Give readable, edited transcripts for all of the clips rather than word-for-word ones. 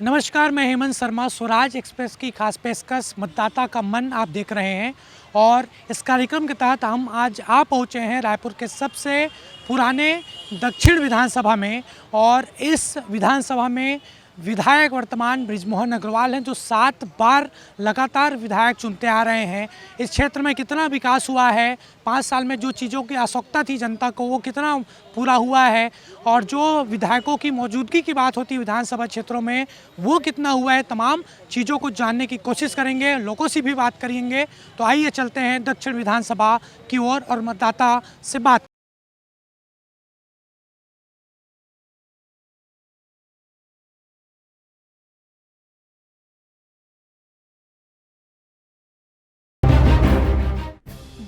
नमस्कार, मैं हेमंत शर्मा। स्वराज एक्सप्रेस की खास पेशकश मतदाता का मन आप देख रहे हैं और इस कार्यक्रम के तहत हम आज पहुंचे हैं रायपुर के सबसे पुराने दक्षिण विधानसभा में। और इस विधानसभा में विधायक वर्तमान बृजमोहन अग्रवाल हैं, जो 7 बार लगातार विधायक चुनते आ रहे हैं। इस क्षेत्र में कितना विकास हुआ है, 5 साल में जो चीज़ों की आवश्यकता थी जनता को, वो कितना पूरा हुआ है, और जो विधायकों की मौजूदगी की बात होती है विधानसभा क्षेत्रों में, वो कितना हुआ है, तमाम चीज़ों को जानने की कोशिश करेंगे, लोगों से भी बात करेंगे। तो आइए चलते हैं दक्षिण विधानसभा की ओर और मतदाता से बात।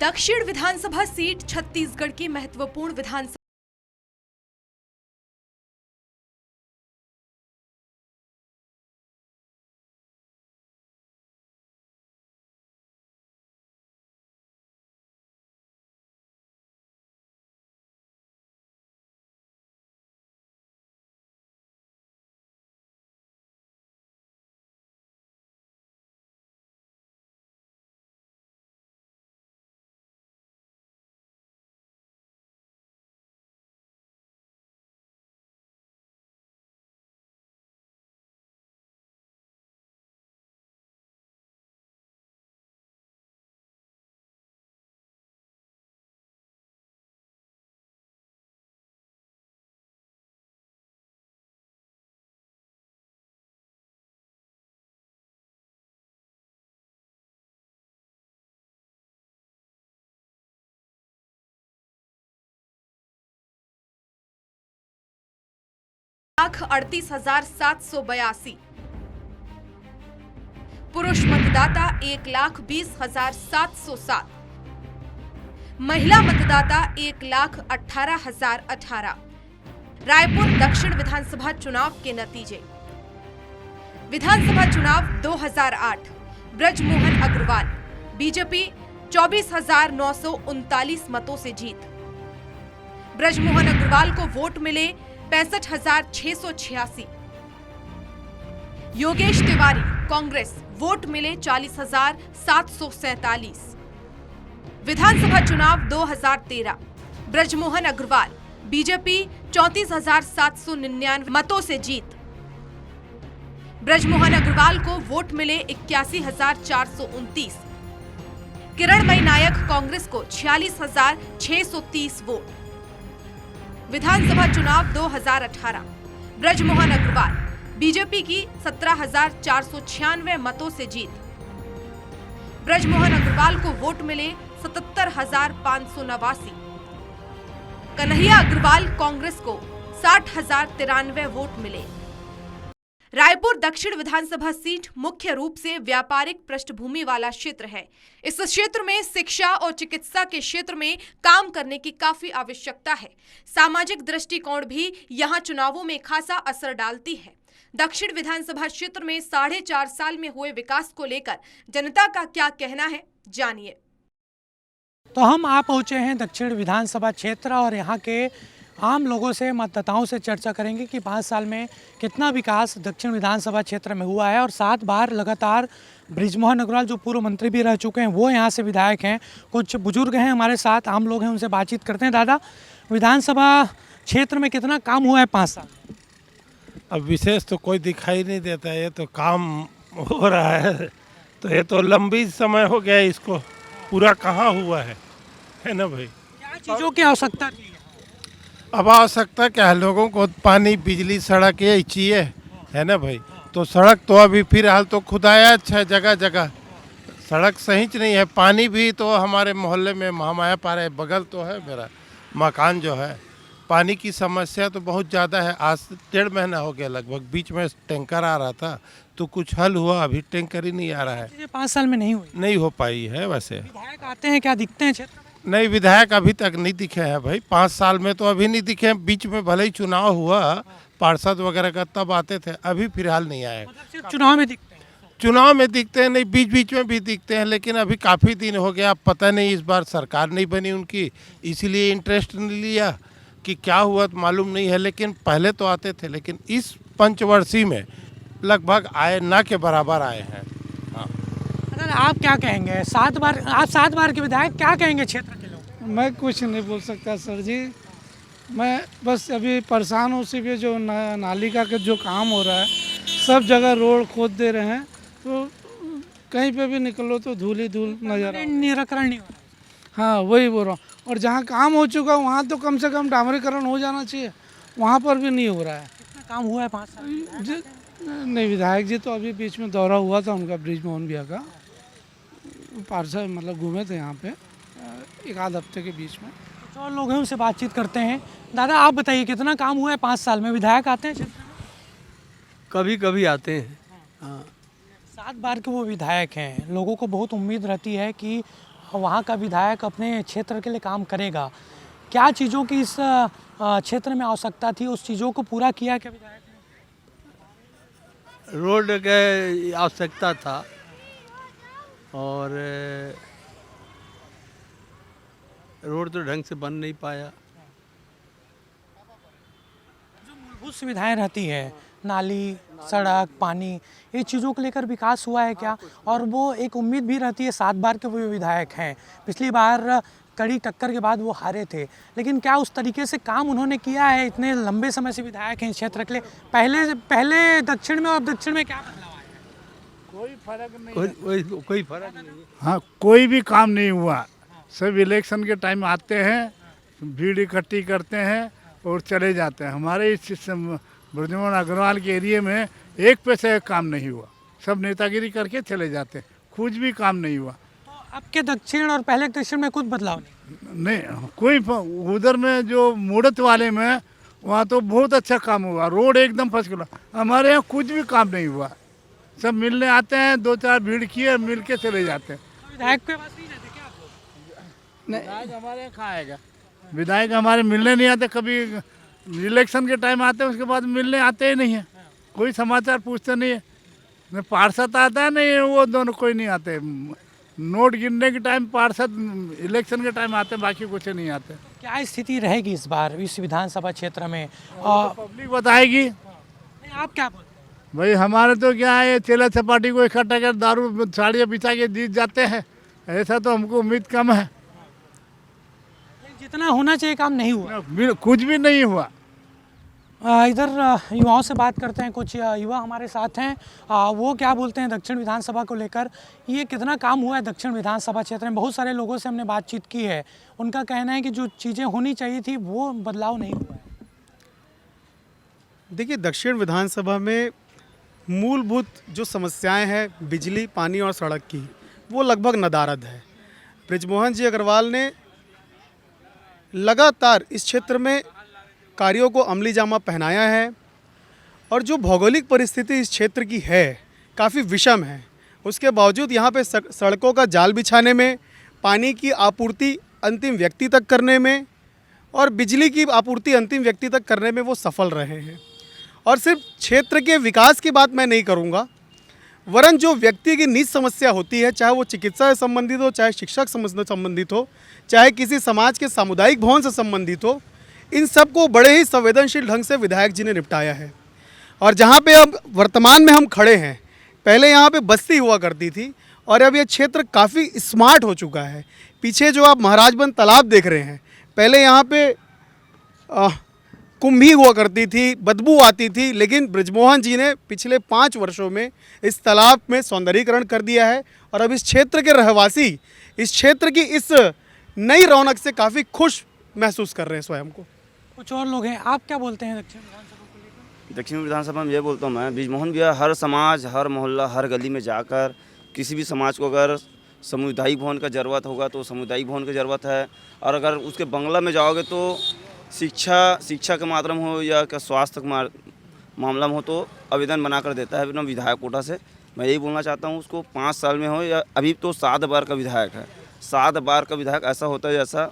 दक्षिण विधानसभा सीट छत्तीसगढ़ की महत्वपूर्ण विधानसभा लाख 38,782। पुरुष मतदाता 1,20,707। महिला मतदाता 1,18,018। रायपुर दक्षिण विधानसभा चुनाव के नतीजे। विधानसभा चुनाव 2008। बृजमोहन अग्रवाल बीजेपी 24,939 मतों से जीत। बृजमोहन अग्रवाल को वोट मिले 65,686। योगेश तिवारी कांग्रेस वोट मिले 40,747। विधानसभा चुनाव 2013। बृजमोहन अग्रवाल बीजेपी 34,799 मतों से जीत। बृजमोहन अग्रवाल को वोट मिले 81,429। किरणमयी नायक कांग्रेस को 46,630 वोट। विधानसभा चुनाव 2018। बृजमोहन अग्रवाल बीजेपी की 17,496 मतों से जीत। बृजमोहन अग्रवाल को वोट मिले 77,589। कन्हैया अग्रवाल कांग्रेस को 60,093 वोट मिले। रायपुर दक्षिण विधानसभा सीट मुख्य रूप से व्यापारिक पृष्ठभूमि वाला क्षेत्र है। इस क्षेत्र में शिक्षा और चिकित्सा के क्षेत्र में काम करने की काफी आवश्यकता है। सामाजिक दृष्टिकोण भी यहां चुनावों में खासा असर डालती है। दक्षिण विधानसभा क्षेत्र में 4.5 साल में हुए विकास को लेकर जनता का क्या कहना है, जानिए। तो हम पहुंचे हैं दक्षिण विधानसभा क्षेत्र और यहाँ के आम लोगों से, मतदाताओं से चर्चा करेंगे कि 5 साल में कितना विकास दक्षिण विधानसभा क्षेत्र में हुआ है। और 7 बार लगातार बृजमोहन अग्रवाल, जो पूर्व मंत्री भी रह चुके हैं, वो यहाँ से विधायक हैं। कुछ बुजुर्ग हैं हमारे साथ, आम लोग हैं, उनसे बातचीत करते हैं। दादा, विधानसभा क्षेत्र में कितना काम हुआ है 5 साल? अब विशेष तो कोई दिखाई नहीं देता है, ये तो काम हो रहा है। तो ये तो लंबी समय हो गया, इसको पूरा कहाँ हुआ है ना भाई। क्या चीज़ों की आवश्यकता थी? अब आवश्यकता क्या है, लोगों को पानी, बिजली, सड़क ये चाहिए, है ना भाई। तो सड़क तो अभी फिलहाल तो खुदाया अच्छा जगह जगह, सड़क सही नहीं है। पानी भी तो हमारे मोहल्ले में महामाया पारा बगल तो है मेरा मकान, जो है पानी की समस्या तो बहुत ज़्यादा है। आज 1.5 महीना हो गया लगभग, बीच में टैंकर आ रहा था तो कुछ हल हुआ, अभी टैंकर ही नहीं आ रहा है। 5 साल में नहीं हुई? नहीं हो पाई है। वैसे विधायक आते हैं, क्या दिखते हैं क्षेत्र में? नहीं, विधायक अभी तक नहीं दिखे हैं भाई, 5 साल में तो अभी नहीं दिखे हैं। बीच में भले ही चुनाव हुआ पार्षद वगैरह का, तब आते थे, अभी फिलहाल नहीं आए। मतलब सिर्फ चुनाव में दिखते हैं? चुनाव में दिखते हैं नहीं, बीच बीच में भी दिखते हैं, लेकिन अभी काफ़ी दिन हो गया। अब पता नहीं, इस बार सरकार नहीं बनी उनकी, इसीलिए इंटरेस्ट नहीं लिया कि क्या हुआ तो मालूम नहीं है। लेकिन पहले तो आते थे, लेकिन इस पंचवर्षीय में लगभग आए ना के बराबर आए हैं। हाँ। अगर आप क्या कहेंगे, आप 7 बार के विधायक, क्या कहेंगे क्षेत्र के लोग? मैं कुछ नहीं बोल सकता सर जी। मैं बस अभी परेशान हूँ। सिर्फ ये जो नालिका का जो काम हो रहा है, सब जगह रोड खोद दे रहे हैं, तो कहीं पे भी निकलो तो धूल ही धूल नजर आ। निराकरण नहीं हो रहा। हाँ वही बोल रहा हूँ। और जहाँ काम हो चुका वहाँ तो कम से कम डामरीकरण हो जाना चाहिए, वहाँ पर भी नहीं हो रहा है। कितना काम हुआ है 5 साल में? नहीं, विधायक जी तो अभी बीच में दौरा हुआ था उनका, बृजमोहन भैया का, पार्षद मतलब घूमे थे यहाँ पे एक आध हफ्ते के बीच में। कुछ और लोग हैं, उनसे बातचीत करते हैं। दादा आप बताइए, कितना काम हुआ है 5 साल में? विधायक आते हैं क्षेत्र में? कभी कभी आते हैं। हाँ, 7 बार के वो विधायक हैं, लोगों को बहुत उम्मीद रहती है कि वहाँ का विधायक अपने क्षेत्र के लिए काम करेगा। क्या चीज़ों की इस क्षेत्र में आवश्यकता थी, उस चीज़ों को पूरा किया क्या विधायक ने? रोड के आवश्यकता था और रोड तो ढंग से बन नहीं पाया। जो मूलभूत सुविधाएं रहती है, नाली, सड़क, पानी, ये चीज़ों को लेकर विकास हुआ है क्या? और वो एक उम्मीद भी रहती है, 7 बार के वो विधायक हैं, पिछली बार कड़ी टक्कर के बाद वो हारे थे, लेकिन क्या उस तरीके से काम उन्होंने किया है? इतने लंबे समय से विधायक हैं इस क्षेत्र के लिए। पहले दक्षिण में और अब दक्षिण में क्या बदलाव आया है? कोई फर्क नहीं है। हाँ, कोई भी काम नहीं हुआ। सब इलेक्शन के टाइम आते हैं, भीड़ इकट्ठी करते हैं और चले जाते हैं। हमारे इस बृजमोहन अग्रवाल के एरिया में एक पैसे का काम नहीं हुआ, सब नेतागिरी करके चले जाते हैं, कुछ भी काम नहीं हुआ। तो अब के दक्षिण और पहले के दक्षिण में कुछ बदलाव नहीं? कोई उधर में जो मूड़त वाले में वहाँ तो बहुत अच्छा काम हुआ, रोड एकदम फर्स्ट क्लास। हमारे यहाँ कुछ भी काम नहीं हुआ, सब मिलने आते हैं, 2-4 भीड़ किए, मिल के चले जाते हैं। तो विधायक के पास नहीं जाते क्या आप लोग? विधायक हमारे यहाँ कहाँ आएगा? विधायक हमारे मिलने नहीं आते, कभी इलेक्शन के टाइम आते हैं, उसके बाद मिलने आते ही नहीं है, कोई समाचार पूछते नहीं है। न पार्षद आता है नहीं, वो दोनों कोई नहीं आते। नोट गिनने के टाइम पार्षद इलेक्शन के टाइम आते हैं, बाकी कुछ नहीं आते। क्या स्थिति रहेगी इस बार इस विधानसभा क्षेत्र में? पब्लिक बताएगी। नहीं, आप क्या बोलते हैं? भाई हमारे तो क्या है, चेला चपाटी को इकट्ठा कर दारू साड़ियाँ बिछा के जीत जाते हैं, ऐसा तो हमको उम्मीद कम है। जितना होना चाहिए काम नहीं हुआ, कुछ भी नहीं हुआ। इधर युवाओं से बात करते हैं। कुछ युवा हमारे साथ हैं, वो क्या बोलते हैं दक्षिण विधानसभा को लेकर? ये कितना काम हुआ है दक्षिण विधानसभा क्षेत्र में? बहुत सारे लोगों से हमने बातचीत की है, उनका कहना है कि जो चीज़ें होनी चाहिए थी वो बदलाव नहीं हुआ है। देखिए, दक्षिण विधानसभा में मूलभूत जो समस्याएं हैं बिजली, पानी और सड़क की, वो लगभग नदारद है। बृजमोहन जी अग्रवाल ने लगातार इस क्षेत्र में कार्यों को अमली जामा पहनाया है और जो भौगोलिक परिस्थिति इस क्षेत्र की है काफ़ी विषम है, उसके बावजूद यहाँ पे सड़कों का जाल बिछाने में, पानी की आपूर्ति अंतिम व्यक्ति तक करने में और बिजली की आपूर्ति अंतिम व्यक्ति तक करने में वो सफल रहे हैं। और सिर्फ क्षेत्र के विकास की बात मैं नहीं करूँगा, वरन जो व्यक्ति की निज समस्या होती है, चाहे वो चिकित्सा से संबंधित हो, चाहे शिक्षक से संबंधित हो, चाहे किसी समाज के सामुदायिक भवन से संबंधित हो, इन सब को बड़े ही संवेदनशील ढंग से विधायक जी ने निपटाया है। और जहाँ पे अब वर्तमान में हम खड़े हैं, पहले यहाँ पे बस्ती हुआ करती थी और अब ये क्षेत्र काफ़ी स्मार्ट हो चुका है। पीछे जो आप महाराजबंद तालाब देख रहे हैं, पहले यहाँ पे कुंभी हुआ करती थी, बदबू आती थी, लेकिन बृजमोहन जी ने पिछले 5 वर्षों में इस तालाब में सौंदर्यीकरण कर दिया है और अब इस क्षेत्र के रहवासी इस क्षेत्र की इस नई रौनक से काफ़ी खुश महसूस कर रहे हैं स्वयं को। कुछ और लोग हैं, आप क्या बोलते हैं दक्षिण विधानसभा को लेकर? दक्षिण विधानसभा में ये बोलता हूँ मैं, बृजमोहन भैया हर समाज, हर मोहल्ला, हर गली में जाकर किसी भी समाज को अगर सामुदायिक भवन का ज़रूरत होगा तो सामुदायिक भवन की ज़रूरत है, और अगर उसके बंगला में जाओगे तो शिक्षा के मात्रा में हो या स्वास्थ्य के मामला में हो तो आवेदन बना कर देता है बिना विधायक कोटा से। मैं यही बोलना चाहता हूँ, उसको 5 साल में हो या अभी तो 7 बार का विधायक है, 7 बार का विधायक ऐसा होता है जैसा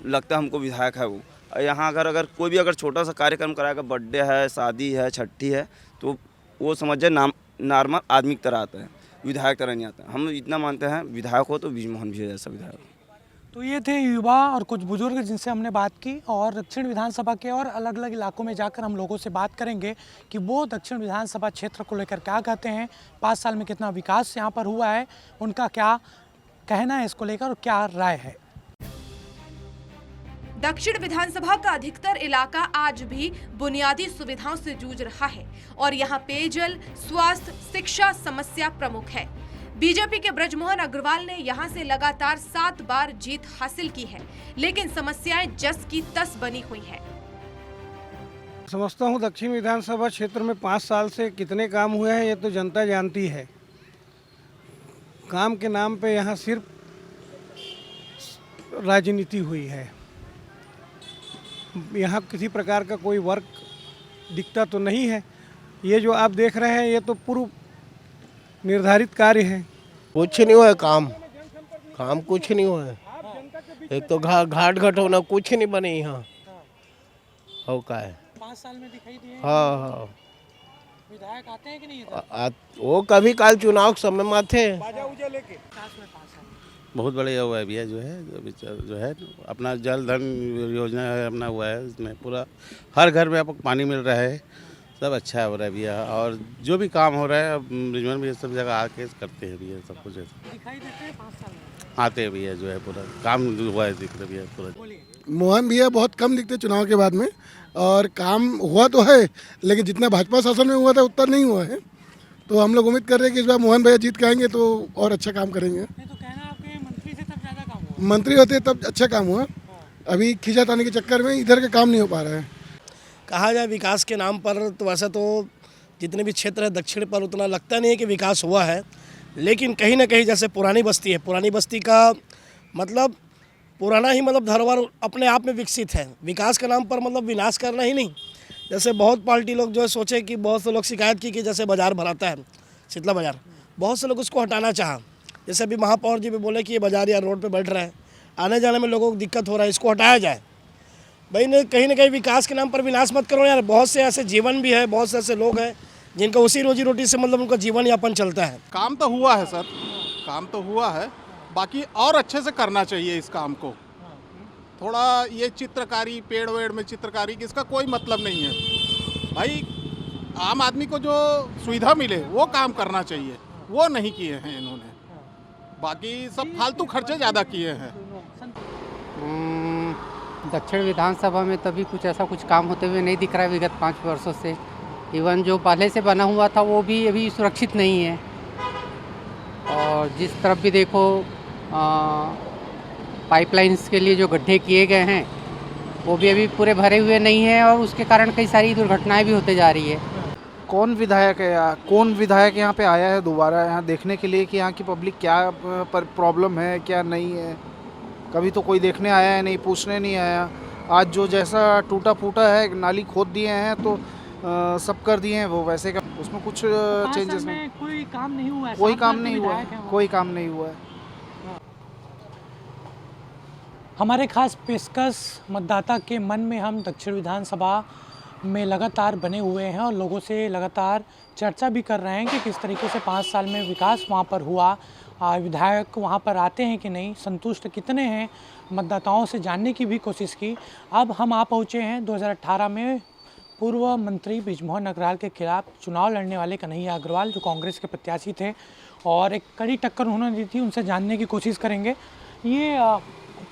लगता है हमको विधायक है वो। यहाँ अगर कोई भी अगर छोटा सा कार्यक्रम कराएगा, बर्थडे है, शादी है, छठी है, तो वो समझ जाए नॉर्मल आदमी की तरह आता है, विधायक तरह नहीं आता। हम इतना मानते हैं विधायक हो तो बृजमोहन भैया जैसा विधायक। तो ये थे युवा और कुछ बुजुर्ग जिनसे हमने बात की, और दक्षिण विधानसभा के और अलग अलग इलाकों में जाकर हम लोगों से बात करेंगे कि वो दक्षिण विधानसभा क्षेत्र को लेकर क्या कहते हैं, 5 साल में कितना विकास यहाँ पर हुआ है, उनका क्या कहना है इसको लेकर और क्या राय है। दक्षिण विधानसभा का अधिकतर इलाका आज भी बुनियादी सुविधाओं से जूझ रहा है और यहाँ पेयजल, स्वास्थ्य, शिक्षा समस्या प्रमुख है। बीजेपी के ब्रजमोहन अग्रवाल ने यहाँ से लगातार 7 बार जीत हासिल की है, लेकिन समस्याएं जस की तस बनी हुई हैं। समझता हूँ दक्षिण विधानसभा क्षेत्र में 5 साल से कितने काम हुए हैं ये तो जनता जानती है। काम के नाम पे यहाँ सिर्फ राजनीति हुई है। यहाँ किसी प्रकार का कोई वर्क दिखता तो नहीं है। ये जो आप देख रहे हैं ये तो पूर्व निर्धारित कार्य है। कुछ नहीं हुआ है, काम कुछ नहीं हुआ है। एक तो घाट घटोना कुछ नहीं बने यहाँ। हो का है 5 साल में दिखाई दिए। हाँ विधायक आते हैं कि नहीं? वो कभी काल चुनाव के समय में आते हैं। बहुत बढ़िया हुआ है भैया, जो है अपना जल धन योजना है अपना हुआ है, इसमें पूरा हर घर में आपको पानी मिल रहा है, सब अच्छा हो रहा है भैया। और जो भी काम हो रहा है ब्रिजमोहन भैया सब जगह आके करते हैं भैया, सब कुछ दिखाई देते हैं 5 साल में आते हैं भैया, जो है पूरा काम हुआ है दिख रहा भैया पूरा। मोहन भैया बहुत कम दिखते चुनाव के बाद में, और काम हुआ तो है लेकिन जितना भाजपा शासन में हुआ था उतना नहीं हुआ है। तो हम लोग उम्मीद कर रहे हैं कि इस बार मोहन भैया जीत के आएंगे तो और अच्छा काम करेंगे। नहीं तो कहना आपके मंत्री से तब ज़्यादा काम हुआ। मंत्री होते तब अच्छा काम हुआ, अभी खींचातानी के चक्कर में इधर का काम नहीं हो पा रहा है। कहा जाए विकास के नाम पर तो वैसे तो जितने भी क्षेत्र है दक्षिण पर उतना लगता नहीं है कि विकास हुआ है, लेकिन कहीं ना कहीं जैसे पुरानी बस्ती है, पुरानी बस्ती का मतलब पुराना ही मतलब धरोहर अपने आप में विकसित है। विकास के नाम पर मतलब विनाश करना ही नहीं। जैसे बहुत पार्टी लोग जो है सोचे कि बहुत से लोग शिकायत की कि जैसे बाज़ार भराता है शीतला बाज़ार, बहुत से लोग उसको हटाना चाहा। जैसे अभी महापौर जी भी बोले कि ये बाज़ार या रोड पे बैठ रहा है, आने जाने में लोगों को दिक्कत हो रहा है, इसको हटाया जाए। भाई ने कहीं ना कहीं विकास के नाम पर विनाश मत करो यार। बहुत से ऐसे जीवन भी है, बहुत से ऐसे लोग हैं जिनका उसी रोजी रोटी से मतलब उनका जीवन यापन चलता है। काम तो हुआ है सर, काम तो हुआ है, बाकी और अच्छे से करना चाहिए इस काम को। थोड़ा ये चित्रकारी, पेड़ वेड़ में चित्रकारी की इसका कोई मतलब नहीं है भाई। आम आदमी को जो सुविधा मिले वो काम करना चाहिए, वो नहीं किए हैं इन्होंने। बाकी सब फालतू खर्चे ज़्यादा किए हैं। दक्षिण विधानसभा में तभी कुछ ऐसा कुछ काम होते हुए नहीं दिख रहा है विगत 5 वर्षों से। इवन जो पहले से बना हुआ था वो भी अभी सुरक्षित नहीं है, और जिस तरफ भी देखो पाइपलाइंस के लिए जो गड्ढे किए गए हैं वो भी अभी पूरे भरे हुए नहीं हैं, और उसके कारण कई सारी दुर्घटनाएं भी होते जा रही है। कौन विधायक है या कौन विधायक यहाँ पे आया है दोबारा यहाँ देखने के लिए कि यहाँ की पब्लिक क्या प्रॉब्लम है क्या नहीं है? कभी तो कोई देखने आया है नहीं, पूछने नहीं आया। आज जो जैसा टूटा फूटा है, नाली खोद दिए हैं तो सब कर दिए हैं वो वैसे का, उसमें कुछ चेंजेस नहीं। कोई काम नहीं हुआ है, कोई काम नहीं हुआ है, कोई काम नहीं हुआ है। हमारे खास पेशकश मतदाता के मन में हम दक्षिण विधानसभा में लगातार बने हुए हैं और लोगों से लगातार चर्चा भी कर रहे हैं कि किस तरीके से 5 साल में विकास वहाँ पर हुआ, विधायक वहाँ पर आते हैं कि नहीं, संतुष्ट कितने हैं, मतदाताओं से जानने की भी कोशिश की। अब हम आ पहुँचे हैं 2018 में पूर्व मंत्री ब्रिजमोहन अग्रवाल के खिलाफ चुनाव लड़ने वाले कन्हैया अग्रवाल जो कांग्रेस के प्रत्याशी थे, और एक कड़ी टक्कर उन्होंने दी थी, उनसे जानने की कोशिश करेंगे। ये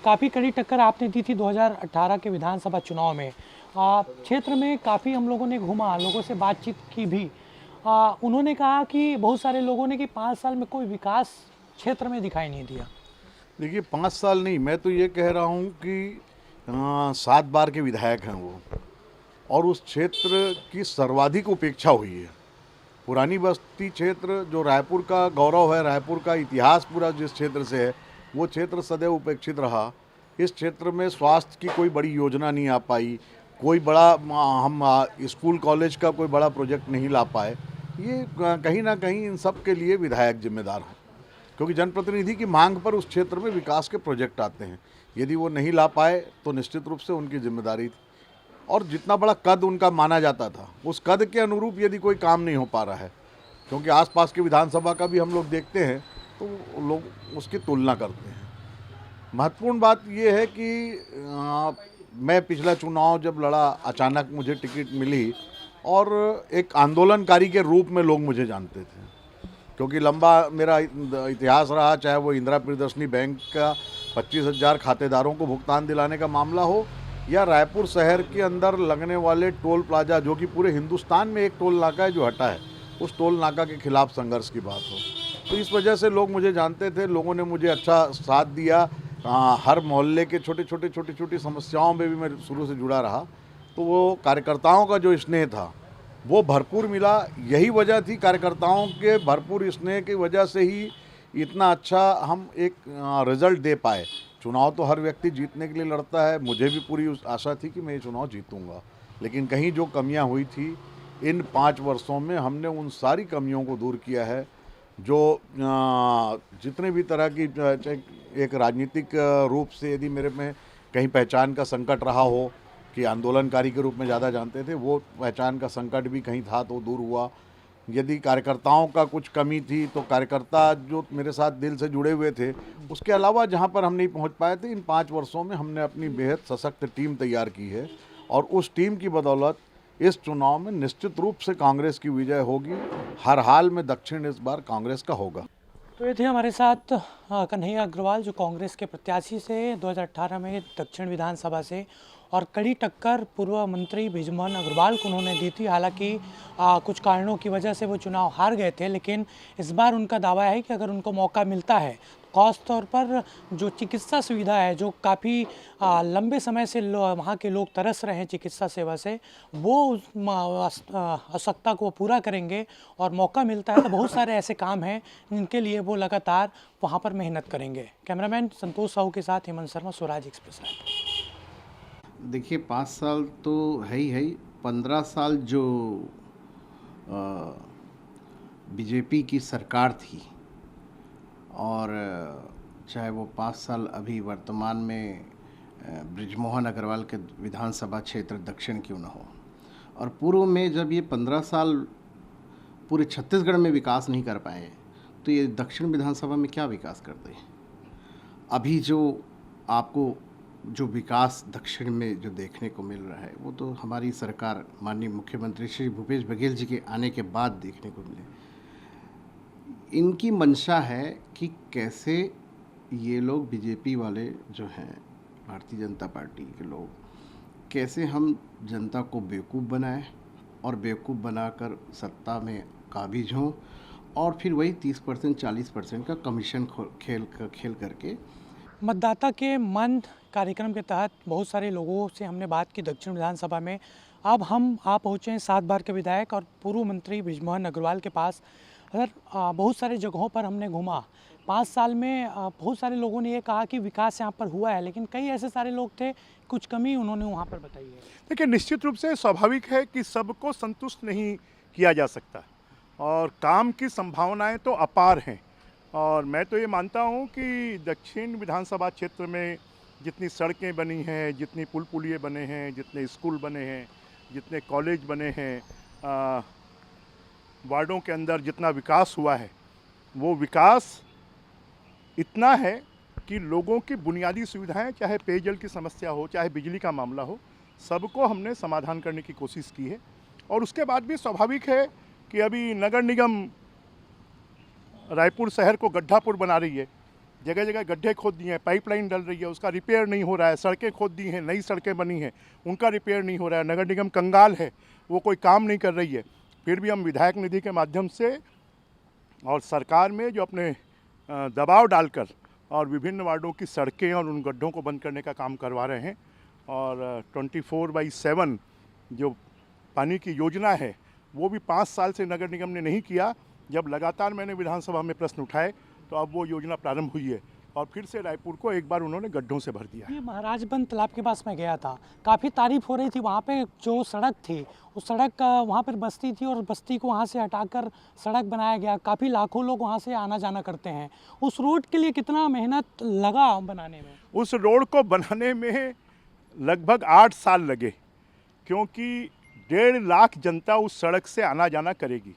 काफ़ी कड़ी टक्कर आपने दी थी 2018 के विधानसभा चुनाव में। क्षेत्र में काफ़ी हम लोगों ने घूमा, लोगों से बातचीत की भी। उन्होंने कहा कि बहुत सारे लोगों ने कि 5 साल में कोई विकास क्षेत्र में दिखाई नहीं दिया। देखिए 5 साल नहीं, मैं तो ये कह रहा हूँ कि 7 बार के विधायक हैं वो, और उस क्षेत्र की सर्वाधिक उपेक्षा हुई है। पुरानी बस्ती क्षेत्र जो रायपुर का गौरव है, रायपुर का इतिहास पूरा जिस क्षेत्र से है, वो क्षेत्र सदैव उपेक्षित रहा। इस क्षेत्र में स्वास्थ्य की कोई बड़ी योजना नहीं आ पाई, कोई बड़ा हम स्कूल कॉलेज का कोई बड़ा प्रोजेक्ट नहीं ला पाए। ये कहीं ना कहीं इन सब के लिए विधायक जिम्मेदार हैं, क्योंकि जनप्रतिनिधि की मांग पर उस क्षेत्र में विकास के प्रोजेक्ट आते हैं। यदि वो नहीं ला पाए तो निश्चित रूप से उनकी जिम्मेदारी थी, और जितना बड़ा कद उनका माना जाता था उस कद के अनुरूप यदि कोई काम नहीं हो पा रहा है, क्योंकि आसपास के विधानसभा का भी हम लोग देखते हैं तो लोग उसकी तुलना करते हैं। महत्वपूर्ण बात ये है कि मैं पिछला चुनाव जब लड़ा, अचानक मुझे टिकट मिली और एक आंदोलनकारी के रूप में लोग मुझे जानते थे, क्योंकि लंबा मेरा इतिहास रहा, चाहे वो इंदिरा प्रियदर्शनी बैंक का 25,000 खातेदारों को भुगतान दिलाने का मामला हो या रायपुर शहर के अंदर लगने वाले टोल प्लाजा, जो कि पूरे हिंदुस्तान में एक टोल नाका है जो हटा है, उस टोल नाका के खिलाफ संघर्ष की बात हो। तो इस वजह से लोग मुझे जानते थे, लोगों ने मुझे अच्छा साथ दिया। हर मोहल्ले के छोटी छोटी समस्याओं में भी मैं शुरू से जुड़ा रहा, तो वो कार्यकर्ताओं का जो स्नेह था वो भरपूर मिला। यही वजह थी, कार्यकर्ताओं के भरपूर स्नेह की वजह से ही इतना अच्छा हम एक रिजल्ट दे पाए। चुनाव तो हर व्यक्ति जीतने के लिए लड़ता है, मुझे भी पूरी आशा थी कि मैं ये चुनाव जीतूंगा, लेकिन कहीं जो कमियां हुई थी इन 5 वर्षों में हमने उन सारी कमियों को दूर किया है। जो जितने भी तरह की एक राजनीतिक रूप से यदि मेरे में कहीं पहचान का संकट रहा हो कि आंदोलनकारी के रूप में ज़्यादा जानते थे, वो पहचान का संकट भी कहीं था तो दूर हुआ। यदि कार्यकर्ताओं का कुछ कमी थी तो कार्यकर्ता जो मेरे साथ दिल से जुड़े हुए थे, उसके अलावा जहां पर हम नहीं पहुंच पाए थे, इन 5 वर्षों में हमने अपनी बेहद सशक्त टीम तैयार की है और उस टीम की बदौलत इस चुनाव में निश्चित रूप से कांग्रेस की विजय होगी। हर हाल में दक्षिण इस बार कांग्रेस का होगा। तो ये थे हमारे साथ कन्हैया अग्रवाल, जो कांग्रेस के प्रत्याशी से 2018 में दक्षिण विधानसभा से, और कड़ी टक्कर पूर्व मंत्री बृजमोहन अग्रवाल को उन्होंने दी थी। हालांकि कुछ कारणों की वजह से वो चुनाव हार गए थे, लेकिन इस बार उनका दावा है कि अगर उनको मौका मिलता है, खास तौर पर जो चिकित्सा सुविधा है, जो काफ़ी लंबे समय से वहाँ के लोग तरस रहे हैं चिकित्सा सेवा से, वो आवश्यकता को पूरा करेंगे और मौका मिलता है तो बहुत सारे ऐसे काम हैं जिनके लिए वो लगातार वहाँ पर मेहनत करेंगे। कैमरामैन संतोष साहू के साथ हेमंत शर्मा, स्वराज एक्सप्रेस। देखिए 5 साल तो है ही, 15 साल जो बीजेपी की सरकार थी, और चाहे वो 5 साल अभी वर्तमान में बृजमोहन अग्रवाल के विधानसभा क्षेत्र दक्षिण क्यों न हो, और पूर्व में जब ये 15 साल पूरे छत्तीसगढ़ में विकास नहीं कर पाए, तो ये दक्षिण विधानसभा में क्या विकास करते हैं। अभी जो आपको जो विकास दक्षिण में जो देखने को मिल रहा है, वो तो हमारी सरकार माननीय मुख्यमंत्री श्री भूपेश बघेल जी के आने के बाद देखने को मिले। इनकी मंशा है कि कैसे ये लोग बीजेपी वाले जो हैं, भारतीय जनता पार्टी के लोग, कैसे हम जनता को बेवकूफ़ बनाएं और बेवकूफ़ बनाकर सत्ता में काबिज हों, और फिर वही 30% 40% का कमीशन खेल करके। मतदाता के मन कार्यक्रम के तहत बहुत सारे लोगों से हमने बात की दक्षिण विधानसभा में। अब हम पहुँचे हैं 7 बार के विधायक और पूर्व मंत्री बृजमोहन अग्रवाल के पास। अगर बहुत सारे जगहों पर हमने घूमा 5 साल में, बहुत सारे लोगों ने ये कहा कि विकास यहाँ पर हुआ है, लेकिन कई ऐसे सारे लोग थे कुछ कमी उन्होंने वहाँ पर बताई है। देखिए, निश्चित रूप से स्वाभाविक है कि सबको संतुष्ट नहीं किया जा सकता और काम की संभावनाएं तो अपार हैं। और मैं तो ये मानता हूँ कि दक्षिण विधानसभा क्षेत्र में जितनी सड़कें बनी हैं, जितनी पुल पुलिये बने हैं, जितने स्कूल बने हैं, जितने कॉलेज बने हैं, वार्डों के अंदर जितना विकास हुआ है, वो विकास इतना है कि लोगों की बुनियादी सुविधाएं, चाहे पेयजल की समस्या हो, चाहे बिजली का मामला हो, सबको हमने समाधान करने की कोशिश की है। और उसके बाद भी स्वाभाविक है कि अभी नगर निगम रायपुर शहर को गड्ढापुर बना रही है, जगह जगह गड्ढे खोद दिए हैं, पाइपलाइन डल रही है, उसका रिपेयर नहीं हो रहा है, सड़कें खोद दी हैं, नई सड़कें बनी हैं, उनका रिपेयर नहीं हो रहा है, नगर निगम कंगाल है, वो कोई काम नहीं कर रही है। फिर भी हम विधायक निधि के माध्यम से और सरकार में जो अपने दबाव डालकर और विभिन्न वार्डों की सड़कें और उन गड्ढों को बंद करने का काम करवा रहे हैं। और 24/7 जो पानी की योजना है, वो भी 5 साल से नगर निगम ने नहीं किया। जब लगातार मैंने विधानसभा में प्रश्न उठाए तो अब वो योजना प्रारंभ हुई है और फिर से रायपुर को एक बार उन्होंने गड्ढों से भर दिया। ये महाराजबंद तालाब के पास मैं गया था, काफ़ी तारीफ हो रही थी। वहाँ पे जो सड़क थी, उस सड़क वहाँ पर बस्ती थी और बस्ती को वहाँ से हटाकर सड़क बनाया गया। काफ़ी लाखों लोग वहाँ से आना जाना करते हैं। उस रोड के लिए कितना मेहनत लगा बनाने में? उस रोड को बनाने में लगभग 8 साल लगे, क्योंकि 1.5 लाख जनता उस सड़क से आना जाना करेगी।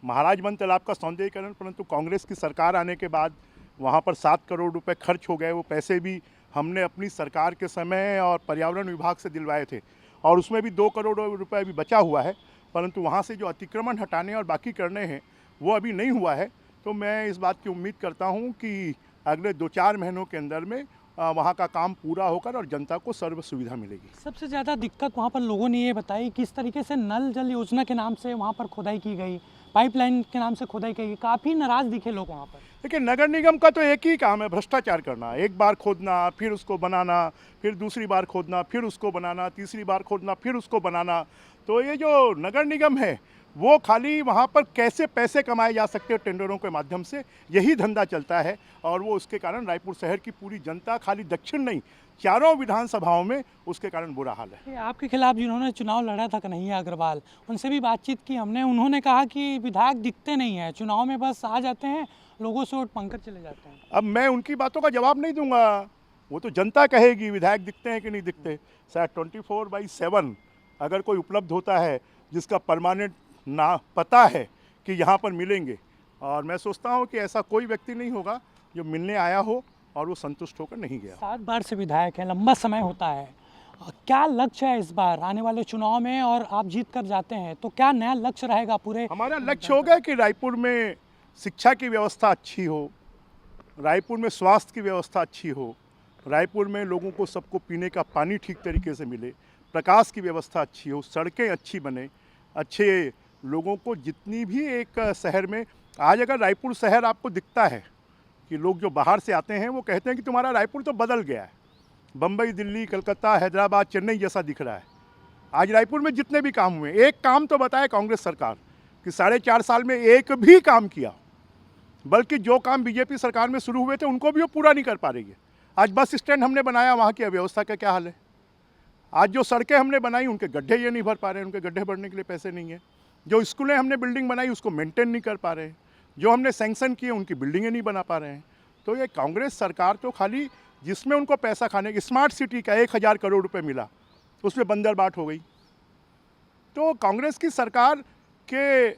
महाराजबंद तालाब का सौंदर्यीकरण, परंतु कांग्रेस की सरकार आने के बाद वहाँ पर 7 करोड़ रुपए खर्च हो गए। वो पैसे भी हमने अपनी सरकार के समय और पर्यावरण विभाग से दिलवाए थे, और उसमें भी 2 करोड़ रुपए अभी बचा हुआ है, परंतु वहाँ से जो अतिक्रमण हटाने और बाकी करने हैं वो अभी नहीं हुआ है। तो मैं इस बात की उम्मीद करता हूँ कि अगले 2-4 महीनों के अंदर में वहाँ का काम पूरा होकर और जनता को सर्व सुविधा मिलेगी। सबसे ज़्यादा दिक्कत वहाँ पर लोगों ने ये बताई किस तरीके से नल जल योजना के नाम से वहाँ पर खुदाई की गई, पाइपलाइन के नाम से खुदाई की गई, काफ़ी नाराज़ दिखे लोग वहाँ पर। देखिए, नगर निगम का तो एक ही काम है, भ्रष्टाचार करना। एक बार खोदना, फिर उसको बनाना, फिर दूसरी बार खोदना, फिर उसको बनाना, तीसरी बार खोदना, फिर उसको बनाना। तो ये जो नगर निगम है वो खाली वहाँ पर कैसे पैसे कमाए जा सकते हैं टेंडरों के माध्यम से, यही धंधा चलता है। और वो उसके कारण रायपुर शहर की पूरी जनता, खाली दक्षिण नहीं, चारों विधानसभाओं में उसके कारण बुरा हाल है। आपके खिलाफ जिन्होंने चुनाव लड़ा था कन्हैया अग्रवाल, उनसे भी बातचीत की हमने, उन्होंने कहा कि विधायक दिखते नहीं हैं, चुनाव में बस आ जाते हैं, लोगों से वोट मांगकर चले जाते हैं। अब मैं उनकी बातों का जवाब नहीं दूंगा, वो तो जनता कहेगी विधायक दिखते हैं कि नहीं दिखते। शायद 24/7 अगर कोई उपलब्ध होता है जिसका परमानेंट ना पता है कि यहाँ पर मिलेंगे, और मैं सोचता हूँ कि ऐसा कोई व्यक्ति नहीं होगा जो मिलने आया हो और वो संतुष्ट होकर नहीं गया। 7 बार से विधायक हैं, लंबा समय होता है, क्या लक्ष्य है इस बार आने वाले चुनाव में, और आप जीत कर जाते हैं तो क्या नया लक्ष्य रहेगा पूरे? हमारा लक्ष्य होगा कि रायपुर में शिक्षा की व्यवस्था अच्छी हो, रायपुर में स्वास्थ्य की व्यवस्था अच्छी हो, रायपुर में लोगों को सबको पीने का पानी ठीक तरीके से मिले, प्रकाश की व्यवस्था अच्छी हो, सड़कें अच्छी बने, अच्छे लोगों को जितनी भी एक शहर में, आज अगर रायपुर शहर आपको दिखता है कि लोग जो बाहर से आते हैं वो कहते हैं कि तुम्हारा रायपुर तो बदल गया है, बम्बई, दिल्ली, कलकत्ता, हैदराबाद, चेन्नई जैसा दिख रहा है। आज रायपुर में जितने भी काम हुए, एक काम तो बताए कांग्रेस सरकार कि 4.5 साल में एक भी काम किया, बल्कि जो काम बीजेपी सरकार में शुरू हुए थे उनको भी वो पूरा नहीं कर पा रही है। आज बस स्टैंड हमने बनाया, वहाँ की अव्यवस्था का क्या हाल है। आज जो सड़कें हमने बनाई उनके गड्ढे ये नहीं भर पा रहे हैं, उनके गड्ढे भरने के लिए पैसे नहीं है। जो स्कूलें हमने बिल्डिंग बनाई उसको मेंटेन नहीं कर पा रहे हैं, जो हमने सैंक्शन किए उनकी बिल्डिंगें नहीं बना पा रहे हैं। तो ये कांग्रेस सरकार तो खाली जिसमें उनको पैसा खाने की, स्मार्ट सिटी का 1000 करोड़ रुपए मिला, उसमें बंदरबाट हो गई। तो कांग्रेस की सरकार के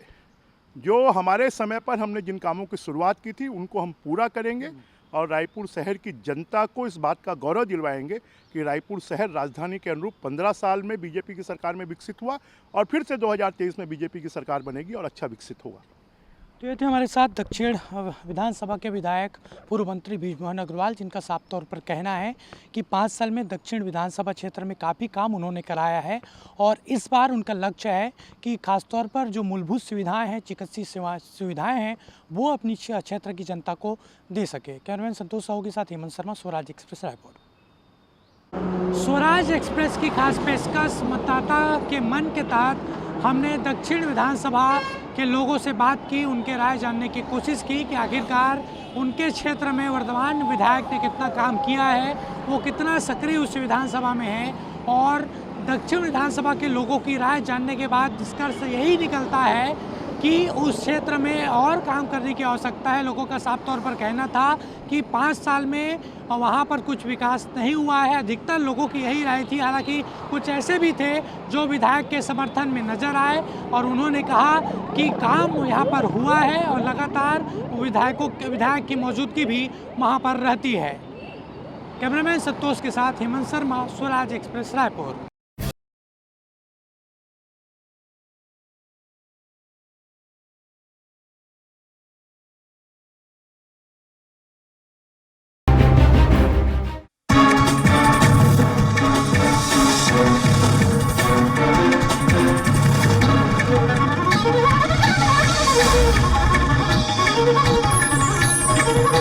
जो हमारे समय पर हमने जिन कामों की शुरुआत की थी उनको हम पूरा करेंगे, और रायपुर शहर की जनता को इस बात का गौरव दिलवाएंगे कि रायपुर शहर राजधानी के अनुरूप 15 साल में बीजेपी की सरकार में विकसित हुआ, और फिर से 2023 में बीजेपी की सरकार बनेगी और अच्छा विकसित होगा। तो ये थे हमारे साथ दक्षिण विधानसभा के विधायक पूर्व मंत्री बृजमोहन अग्रवाल, जिनका साफ तौर पर कहना है कि 5 साल में दक्षिण विधानसभा क्षेत्र में काफ़ी काम उन्होंने कराया है, और इस बार उनका लक्ष्य है कि खासतौर पर जो मूलभूत सुविधाएं हैं, चिकित्सीय सुविधाएं हैं, वो अपनी क्षेत्र की जनता को दे सके। कैमरामैन संतोष साहू के साथ हेमंत शर्मा, स्वराज एक्सप्रेस, रायपुर। स्वराज एक्सप्रेस की खास पेशकश मतदाता के मन के तहत हमने दक्षिण विधानसभा के लोगों से बात की, उनके राय जानने की कोशिश की कि आखिरकार उनके क्षेत्र में वर्तमान विधायक ने कितना काम किया है, वो कितना सक्रिय उस विधानसभा में है, और दक्षिण विधानसभा के लोगों की राय जानने के बाद निष्कर्ष यही निकलता है कि उस क्षेत्र में और काम करने की आवश्यकता है। लोगों का साफ तौर पर कहना था कि 5 साल में वहाँ पर कुछ विकास नहीं हुआ है, अधिकतर लोगों की यही राय थी। हालांकि कुछ ऐसे भी थे जो विधायक के समर्थन में नजर आए, और उन्होंने कहा कि काम यहाँ पर हुआ है और लगातार विधायक की मौजूदगी भी वहाँ पर रहती है। कैमरामैन संतोष के साथ Hemant Sharma, Swaraj express, Raipur. Thank you.